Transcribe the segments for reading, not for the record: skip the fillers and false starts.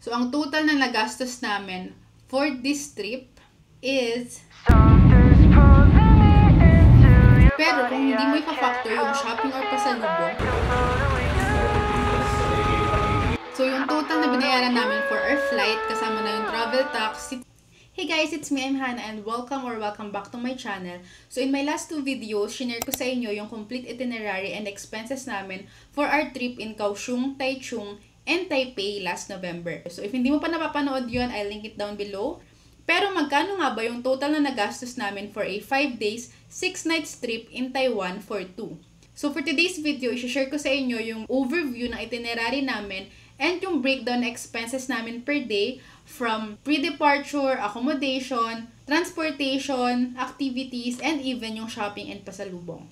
So, ang total na nagastos namin for this trip is... Pero kung hindi mo i-factor yung shopping or pasalubong, so yung total na binayaran namin for our flight, kasama na yung travel tax. Hey guys, it's me, I'm Hannah, and welcome back to my channel. So in my last two videos, shinare ko sa inyo yung complete itinerary and expenses namin for our trip in Kaohsiung, Taichung, and Taipei last November. So if hindi mo pa napapanood yun, I'll link it down below. Pero magkano nga ba yung total na nagastos namin for a 5 days, 6 nights trip in Taiwan for 2? So for today's video, i-share ko sa inyo yung overview ng itinerary namin and yung breakdown expenses namin per day from pre-departure, accommodation, transportation, activities, and even yung shopping and pasalubong.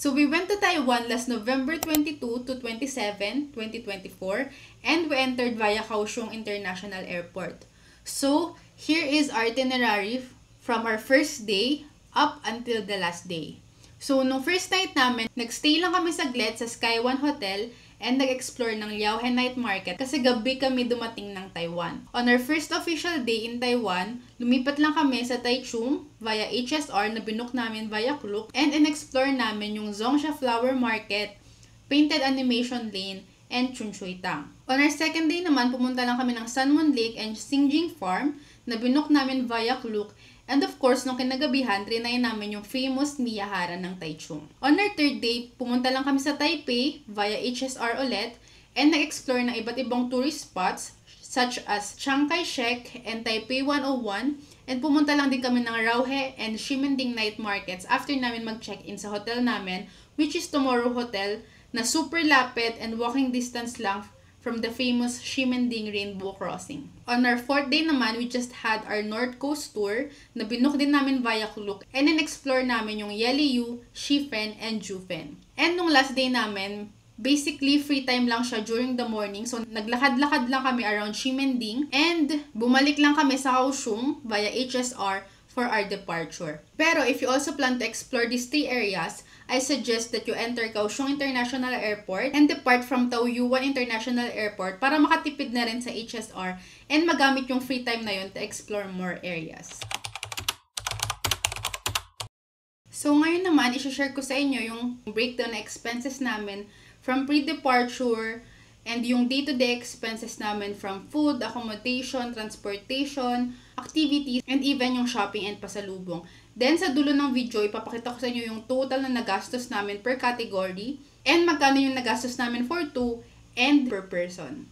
So we went to Taiwan last November 22 to 27, 2024, and we entered via Kaohsiung International Airport. So here is our itinerary from our first day up until the last day. So nung first night namin, nagstay lang kami saglit sa Sky One Hotel and nag-explore ng Liaohe Night Market kasi gabi kami dumating ng Taiwan. On our first official day in Taiwan, lumipat lang kami sa Taichung via HSR na binook namin via Klook and in-explore namin yung Zhongsha Flower Market, Painted Animation Lane, and Chunchuitang. On our second day naman, pumunta lang kami ng Sunmoon Lake and Xingjing Farm na binook namin via Klook. And of course, nung kinagabihan, trinay namin yung famous Miyahara ng Taichung. On our third day, pumunta lang kami sa Taipei via HSR ulit and nag-explore ng iba't ibang tourist spots such as Chiang Kai-shek and Taipei 101 and pumunta lang din kami ng Raohe and Ximending night markets after namin mag-check-in sa hotel namin, which is Tomorrow Hotel, na super lapit and walking distance lang from the famous Ximending Rainbow Crossing. On our fourth day naman, we just had our North Coast tour na binook din namin via Klook and in-explore namin yung Yeliu, Shifen, and Jufen. And nung last day namin, basically free time lang siya during the morning. So naglakad-lakad lang kami around Ximending and bumalik lang kami sa Kaohsiung via HSR for our departure. Pero if you also plan to explore these three areas, I suggest that you enter Kaohsiung International Airport and depart from Taoyuan International Airport para makatipid na rin sa HSR and magamit yung free time na yun to explore more areas. So ngayon naman, i-share ko sa inyo yung breakdown na expenses namin from pre-departure and yung day-to-day expenses namin from food, accommodation, transportation, activities, and even yung shopping and pasalubong. Then, sa dulo ng video, ipapakita ko sa inyo yung total na nagastos namin per category and magkano yung nagastos namin for 2 and per person.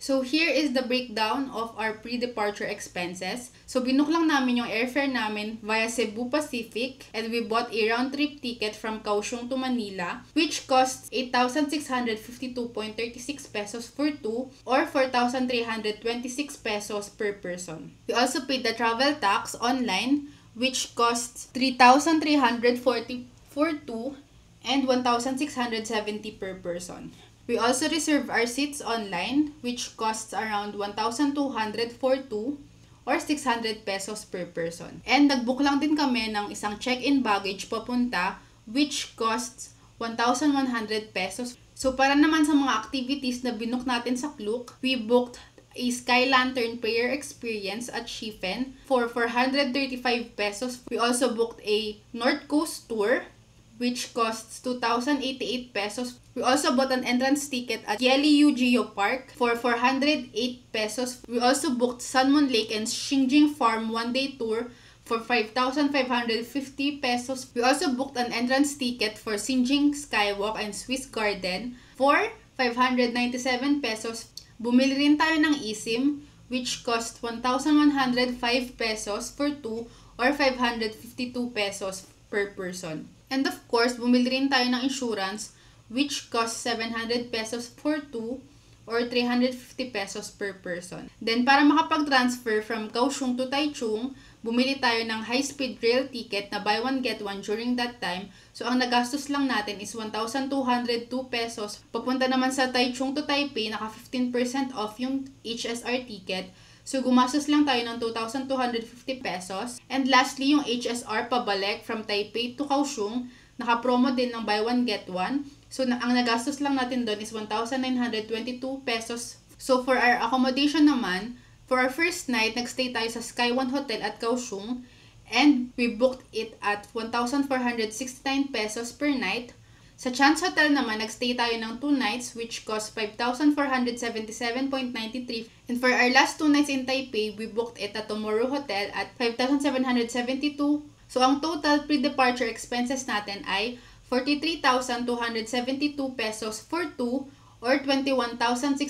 So, here is the breakdown of our pre-departure expenses. So, binook lang namin yung airfare namin via Cebu Pacific and we bought a round-trip ticket from Kaohsiung to Manila which costs 8,652.36 pesos for 2 or 4,326 pesos per person. We also paid the travel tax online which costs 3,340 for 2 and 1,670 per person. We also reserve our seats online which costs around 1,200 for 2 or 600 pesos per person. And nagbook lang din kami ng isang check-in baggage papunta which costs 1,100 pesos. So para naman sa mga activities na binook natin sa Klook, we booked a Sky Lantern prayer experience at Shifen for 435 pesos. We also booked a North Coast tour which costs 2,088 pesos. We also bought an entrance ticket at Yeliu Geo Park for 408 pesos. We also booked Sunmoon Lake and Xingjing Farm one-day tour for 5,550 pesos. We also booked an entrance ticket for Xingjing Skywalk and Swiss Garden for 597 pesos. Bumili rin tayo ng eSIM which cost 1,105 pesos for 2 or 552 pesos per person. And of course, bumili rin tayo ng insurance which costs 700 pesos for 2 or 350 pesos per person. Then, para makapag-transfer from Kaohsiung to Taichung, bumili tayo ng high-speed rail ticket na buy one get one during that time. So, ang nagastos lang natin is 1,202 pesos. Papunta naman sa Taichung to Taipei, naka 15% off yung HSR ticket. So, gumastos lang tayo ng 2,250 pesos. And lastly, yung HSR pabalik from Taipei to Kaohsiung, naka-promo din ng buy one get one. So, ang nagastos lang natin doon is 1,922 pesos. So, for our accommodation naman, for our first night, nagstay tayo sa Sky One Hotel at Kaohsiung and we booked it at 1,469 pesos per night. Sa Chance Hotel naman, nagstay tayo ng 2 nights which cost 5,477.93. And for our last 2 nights in Taipei, we booked it at Tomorrow Hotel at 5,772. So, ang total pre-departure expenses natin ay 43,272 pesos for 2 or 21,636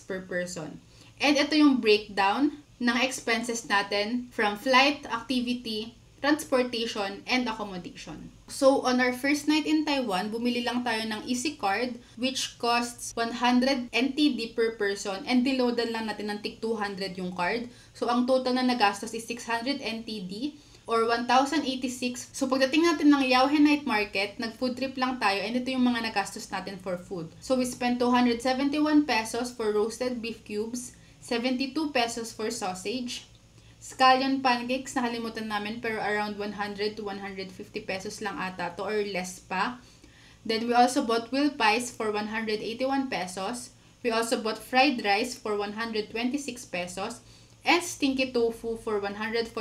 per person. And ito yung breakdown ng expenses natin from flight, activity, transportation, and accommodation. So, on our first night in Taiwan, bumili lang tayo ng Easy Card which costs 100 NTD per person and niloadan lang natin ng tig 200 yung card. So, ang total na nagastos is 600 NTD or 1,086. So, pagdating natin ng Yauhe Night Market, nag-food trip lang tayo and ito yung mga nagastos natin for food. So, we spent 271 pesos for roasted beef cubes, 72 pesos for sausage, scallion pancakes, nakalimutan namin pero around 100 to 150 pesos lang ata to or less pa. Then we also bought wheel pies for 181 pesos. We also bought fried rice for 126 pesos and stinky tofu for 144.80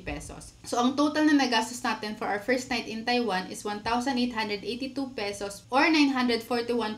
pesos. So ang total na nagastos natin for our first night in Taiwan is 1,882 pesos or 941.20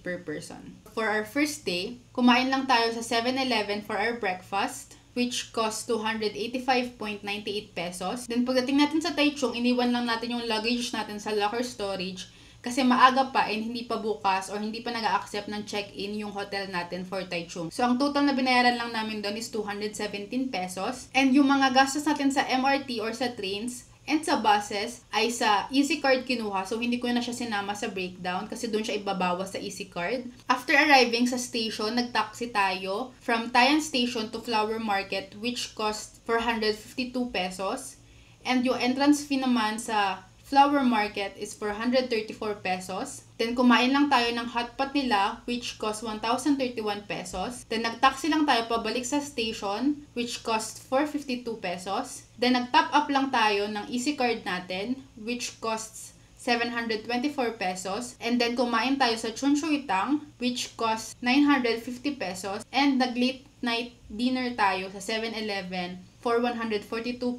per person. For our first day, kumain lang tayo sa 7-Eleven for our breakfast, which cost 285.98 pesos. Then pagdating natin sa Taichung, iniwan lang natin yung luggage natin sa locker storage kasi maaga pa and hindi pa bukas or hindi pa nag-a-accept ng check-in yung hotel natin for Taichung. So ang total na binayaran lang namin doon is 217 pesos. And yung mga gastos natin sa MRT or sa trains and sa buses ay sa Easy Card kinuha. So, hindi ko na siya sinama sa breakdown kasi doon siya ibabawas sa Easy Card. After arriving sa station, nag-taxi tayo from Tayan Station to Flower Market which cost 452 pesos. And yung entrance fee naman sa Flower Market is 434 pesos. Then, kumain lang tayo ng hotpot nila which cost 1,031 pesos. Then, nag-taxi lang tayo pabalik sa station which cost 452 pesos. Then, nag-top up lang tayo ng Easy Card natin which costs 724 pesos. And then, kumain tayo sa Chunchuitang which costs 950 pesos. And nag-late night dinner tayo sa 7-Eleven for 142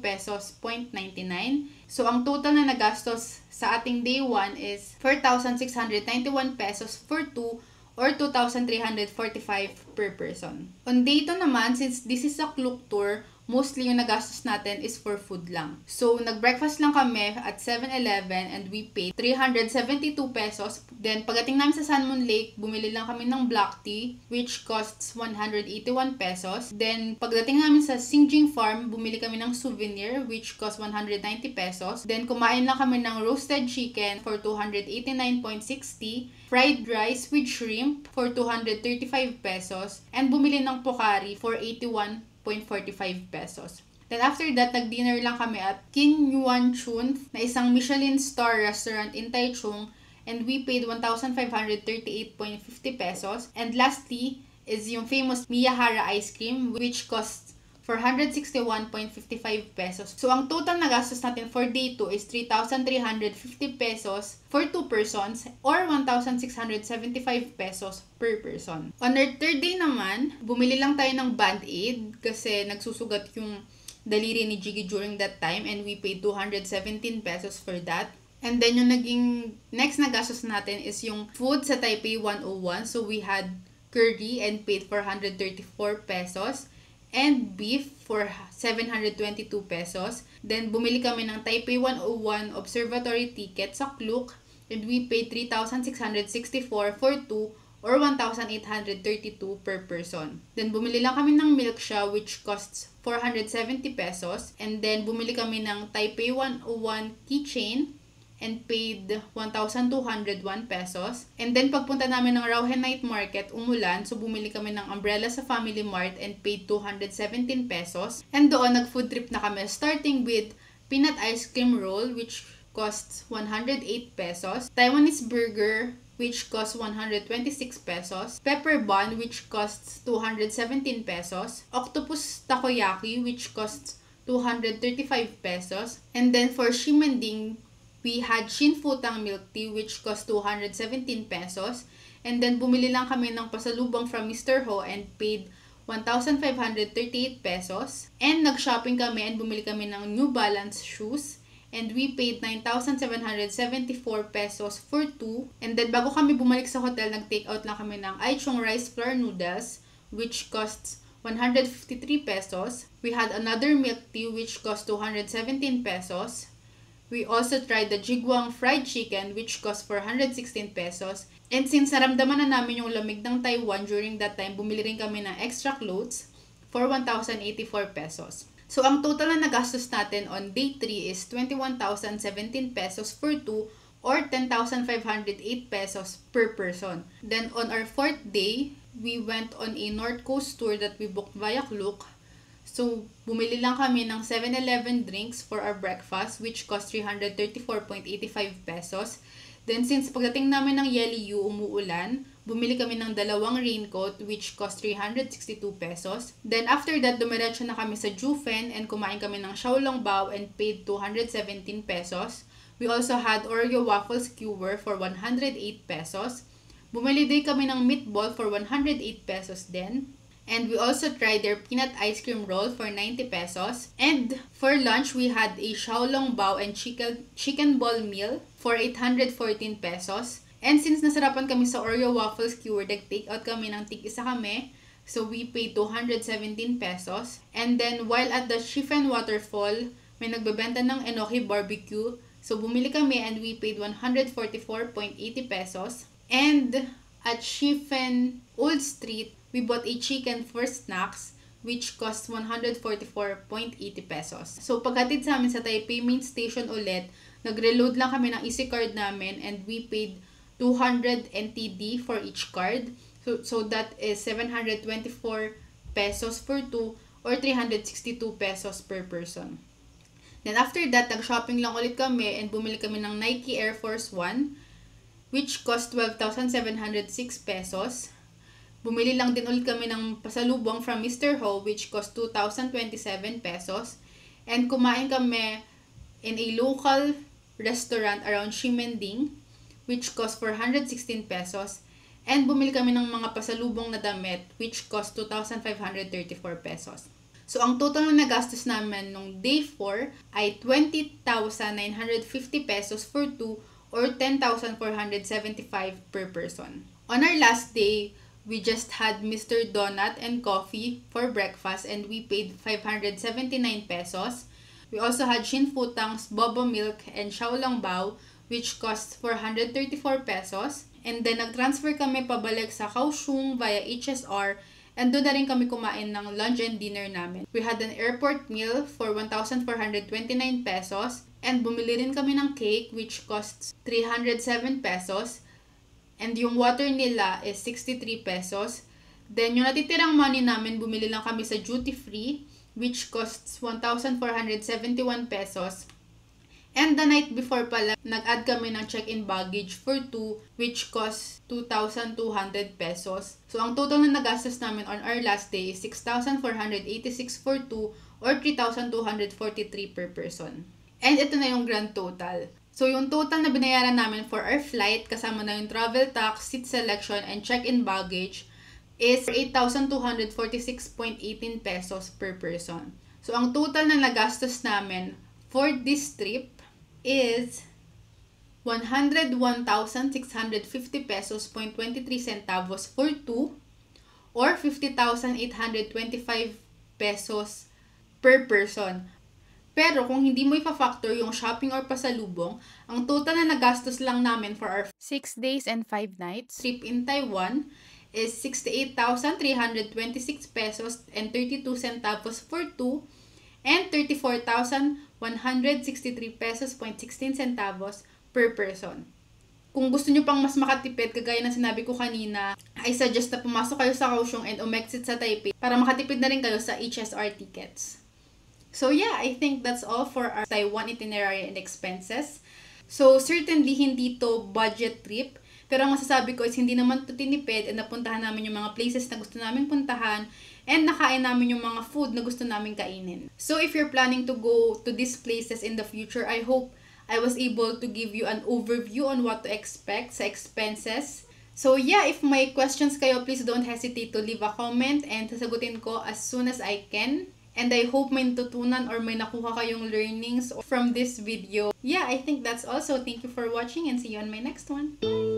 pesos 0.99. So, ang total na nagastos sa ating day 1 is 4,691 pesos for 2 or 2,345 per person. On day 2 naman, since this is a Klook tour, mostly yung nagastos natin is for food lang. So, nag-breakfast lang kami at 7-Eleven and we paid 372 pesos. Then, pagdating namin sa Sanmon Lake, bumili lang kami ng black tea which costs 181 pesos. Then, pagdating namin sa Singjing Farm, bumili kami ng souvenir which costs 190 pesos. Then, kumain lang kami ng roasted chicken for 289.60, fried rice with shrimp for 235 pesos, and bumili ng pokari for 81.45 pesos. Then after that, nag-dinner lang kami at Kin Yuan Chun na isang Michelin star restaurant in Taichung and we paid 1,538.50 pesos. And lastly is yung famous Miyahara ice cream which costs 461.55 pesos. So, ang total na gastos natin for day 2 is 3,350 pesos for 2 persons or 1,675 pesos per person. On our third day naman, bumili lang tayo ng Band-Aid kasi nagsusugat yung daliri ni Jiggy during that time and we paid 217 pesos for that. And then, yung naging next na gastos natin is yung food sa Taipei 101. So, we had curry and paid 434 pesos. And beef for 722 pesos. Then, bumili kami ng Taipei 101 Observatory ticket sa Klook and we paid 3,664 for 2 or 1,832 per person. Then, bumili lang kami ng milk siya which costs 470 pesos. And then, bumili kami ng Taipei 101 keychain and paid 1,201 pesos. And then, pagpunta namin ng Yauhe Night Market, umulan, so bumili kami ng umbrella sa Family Mart and paid 217 pesos. And doon, nag-food trip na kami, starting with peanut ice cream roll, which costs 108 pesos. Taiwanese burger, which costs 126 pesos. Pepper bun, which costs 217 pesos. Octopus takoyaki, which costs 235 pesos. And then, for shimending, we had Shinfutang milk tea which cost 217 pesos. And then bumili lang kami ng pasalubong from Mr. Ho and paid 1,538 pesos. And nag-shopping kami and bumili kami ng New Balance shoes. And we paid 9,774 pesos for 2. And then bago kami bumalik sa hotel, nag-take out lang kami ng Aichong rice flour noodles which costs 153 pesos. We had another milk tea which cost 217 pesos. We also tried the Jigwang fried chicken which cost 416 pesos. And since naramdaman na namin yung lamig ng Taiwan during that time, bumili rin kami ng extra clothes for 1,084 pesos. So ang total na nagastos natin on day 3 is 21,017 pesos for 2 or 10,508 pesos per person. Then on our 4th day, we went on a North Coast tour that we booked via Klook. So, bumili lang kami ng 7-Eleven drinks for our breakfast which cost 334.85 pesos. Then, since pagdating namin ng Yeliu, umuulan, bumili kami ng 2 raincoat which cost 362 pesos. Then, after that, dumiretso na kami sa Jufen and kumain kami ng Xiaolongbao and paid 217 pesos. We also had Oreo waffle skewer for 108 pesos. Bumili din kami ng meatball for 108 pesos din. And we also tried their peanut ice cream roll for 90 pesos. And for lunch, we had a Xiaolongbao and chicken ball meal for 814 pesos. And since nasarapan kami sa Oreo waffle skewer, nag-take out kami ng tig-isa kami. So we paid 217 pesos. And then while at the Shifen Waterfall, may nagbebenta ng Enoki barbecue. So bumili kami and we paid 144.80 pesos. And at Shifen Old Street, we bought a chicken for snacks which cost 144.80 pesos. So paghatid sa amin sa Taipei Main Station ulit, nag-reload lang kami ng EC card namin and we paid 200 NTD for each card. So that is 724 pesos for 2 or 362 pesos per person. Then after that, nag-shopping lang ulit kami and bumili kami ng Nike Air Force 1 which cost 12,706 pesos. Bumili lang din ulit kami ng pasalubong from Mr. Ho which cost 2,027 pesos. And kumain kami in a local restaurant around Ximending which cost 416 pesos. And bumili kami ng mga pasalubong na damit which cost 2,534 pesos. So ang total na nagastos namin nung day 4 ay 20,950 pesos for 2 or 10,475 per person. On our last day, we just had Mr. Donut and coffee for breakfast and we paid 579 pesos. We also had Shinfutang's Bobo Milk and Xiaolongbao which cost 434 pesos. And then nag-transfer kami pabalik sa Kaohsiung via HSR and doon na rin kami kumain ng lunch and dinner namin. We had an airport meal for 1,429 pesos and bumili rin kami ng cake which costs 307 pesos. And yung water nila is 63 pesos. Then, yung natitirang money namin, bumili lang kami sa duty free, which costs 1,471 pesos. And the night before pala, nag-add kami ng check-in baggage for 2, which costs 2,200 pesos. So, ang total na nagastos namin on our last day is 6,486 for 2 or 3,243 per person. And ito na yung grand total. So, yung total na binayaran namin for our flight, kasama na yung travel tax, seat selection, and check-in baggage, is 8,246.18 pesos per person. So, ang total na nagastos namin for this trip is 101,650 pesos 23 centavos for 2 or 50,825 pesos per person. Pero kung hindi mo ipa-factor yung shopping or pasalubong, ang total na nagastos lang namin for our 6 days and 5 nights trip in Taiwan is 68,326 pesos and 32 centavos for 2 and 34,163 pesos 16 centavos per person. Kung gusto nyo pang mas makatipid, kagaya ng sinabi ko kanina, I suggest na pumasok kayo sa Kaohsiung and umexit sa Taipei para makatipid na rin kayo sa HSR tickets. So yeah, I think that's all for our Taiwan itinerary and expenses. So certainly hindi to budget trip, pero ang masasabi ko is hindi naman to tinipid and napuntahan namin yung mga places na gusto namin puntahan and nakain namin yung mga food na gusto namin kainin. So if you're planning to go to these places in the future, I hope I was able to give you an overview on what to expect sa expenses. So yeah, if may questions kayo, please don't hesitate to leave a comment and sasagutin ko as soon as I can. And I hope may natutunan or may nakuha kayong learnings from this video. Yeah, I think that's all. So thank you for watching and see you on my next one. Bye!